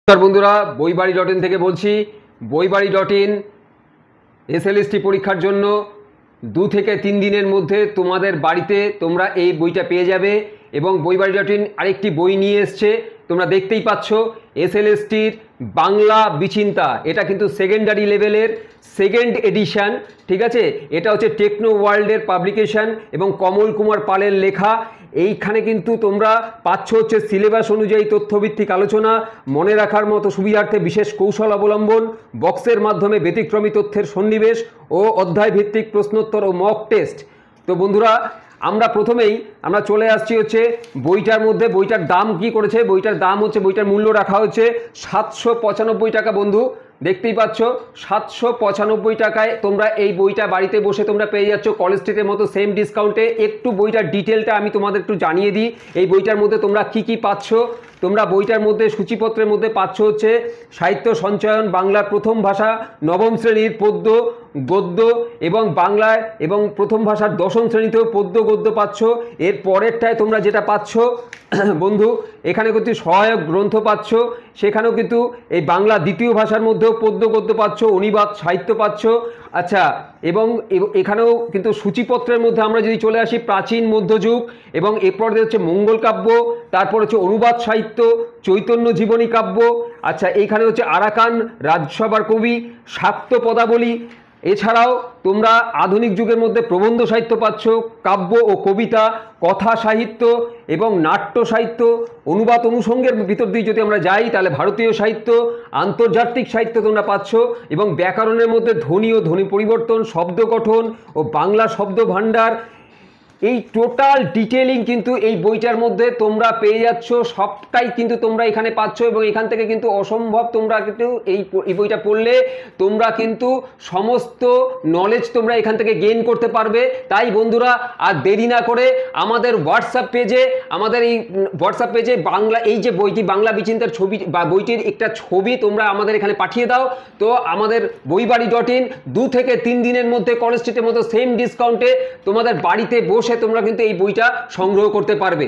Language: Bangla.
নমস্কার বন্ধুরা, বইবাড়ি.in থেকে বলছি। বইবাড়ি.in এসএলএসটি পরীক্ষার জন্য 2 থেকে 3 দিনের মধ্যে তোমাদের বাড়িতে তোমরা এই বইটা পেয়ে যাবে। এবং বইবাড়ি.in আরেকটি বই নিয়ে এসছে, তোমরা দেখতেই পাচ্ছ, এসএলএসটির বাংলা বিচিন্তা। এটা কিন্তু সেকেন্ডারি লেভেলের সেকেন্ড এডিশান, ঠিক আছে। এটা হচ্ছে টেকনো ওয়ার্ল্ডের পাবলিকেশান এবং কমল কুমার পালের লেখা। এইখানে কিন্তু তোমরা পাচ্ছ হচ্ছে সিলেবাস অনুযায়ী তথ্যভিত্তিক আলোচনা, মনে রাখার মতো সুবিধার্থে বিশেষ কৌশল অবলম্বন, বক্সের মাধ্যমে ব্যতিক্রমী তথ্যের সন্নিবেশ ও অধ্যায়ভিত্তিক প্রশ্নোত্তর ও মক টেস্ট। তো বন্ধুরা, আমরা প্রথমেই চলে আসছি হচ্ছে বইটার মধ্যে। বইটার দাম কি করেছে? বইটার দাম হচ্ছে, বইটার মূল্য রাখা হচ্ছে 795 টাকা। বন্ধু দেখতেই পাচ্ছ, 795 টাকায় তোমরা এই বইটা বাড়িতে বসে তোমরা পেয়ে যাচ্ছ কলেজ স্ট্রিটের মতো সেম ডিসকাউন্টে। একটু বইটার ডিটেলটা আমি তোমাদের একটু জানিয়ে দিই। এই বইটার মধ্যে তোমরা কি কি পাচ্ছ। তোমরা বইটার মধ্যে সূচিপত্রের মধ্যে পাচ্ছ হচ্ছে সাহিত্য সঞ্চয়ন, বাংলার প্রথম ভাষা নবম শ্রেণীর পদ্য গদ্য এবং বাংলায় এবং প্রথম ভাষার দশম শ্রেণীতেও পদ্য গদ্য পাচ্ছ। এর পরেরটায় তোমরা যেটা পাচ্ছ বন্ধু, এখানে কিন্তু সহায়ক গ্রন্থ পাচ্ছ, সেখানেও কিন্তু এই বাংলা দ্বিতীয় ভাষার মধ্যেও পদ্য গদ্য পাচ্ছ, অনুবাদ সাহিত্য পাচ্ছ। আচ্ছা, এবং এখানেও কিন্তু সূচিপত্রের মধ্যে আমরা যদি চলে আসি, প্রাচীন মধ্যযুগ এবং এরপর হচ্ছে মঙ্গল কাব্য, তারপর হচ্ছে অনুবাদ সাহিত্য, চৈতন্য জীবনী কাব্য। আচ্ছা, এইখানে হচ্ছে আরাকান রাজসভার কবি, শাক্ত পদাবলী। এছাড়াও তোমরা আধুনিক যুগের মধ্যে প্রবন্ধ সাহিত্য পাচ্ছ, কাব্য ও কবিতা, কথা সাহিত্য এবং নাট্য সাহিত্য। অনুবাদ অনুষঙ্গের ভিতর দিয়ে যদি আমরা যাই, তাহলে ভারতীয় সাহিত্য, আন্তর্জাতিক সাহিত্য তোমরা পাচ্ছ। এবং ব্যাকরণের মধ্যে ধ্বনি ও ধ্বনি পরিবর্তন, শব্দ গঠন ও বাংলা শব্দ ভাণ্ডার। এই টোটাল ডিটেলিং কিন্তু এই বইটার মধ্যে তোমরা পেয়ে যাচ্ছ, সবটাই কিন্তু তোমরা এখানে পাচ্ছ। এবং এখান থেকে কিন্তু অসম্ভব, তোমরা কিন্তু এই বইটা পড়লে তোমরা কিন্তু সমস্ত নলেজ তোমরা এখান থেকে গেইন করতে পারবে। তাই বন্ধুরা, আর দেরি না করে আমাদের হোয়াটসঅ্যাপ পেজে বাংলা এই যে বইটি বাংলা বিচিন্তার ছবি বা বইটির একটা ছবি তোমরা আমাদের এখানে পাঠিয়ে দাও। তো আমাদের বইবাড়ি.in 2 থেকে 3 দিনের মধ্যে কলেজ স্ট্রিটের মতো সেম ডিসকাউন্টে তোমাদের বাড়িতে বসে তোমরা কিন্তু এই বইটা সংগ্রহ করতে পারবে।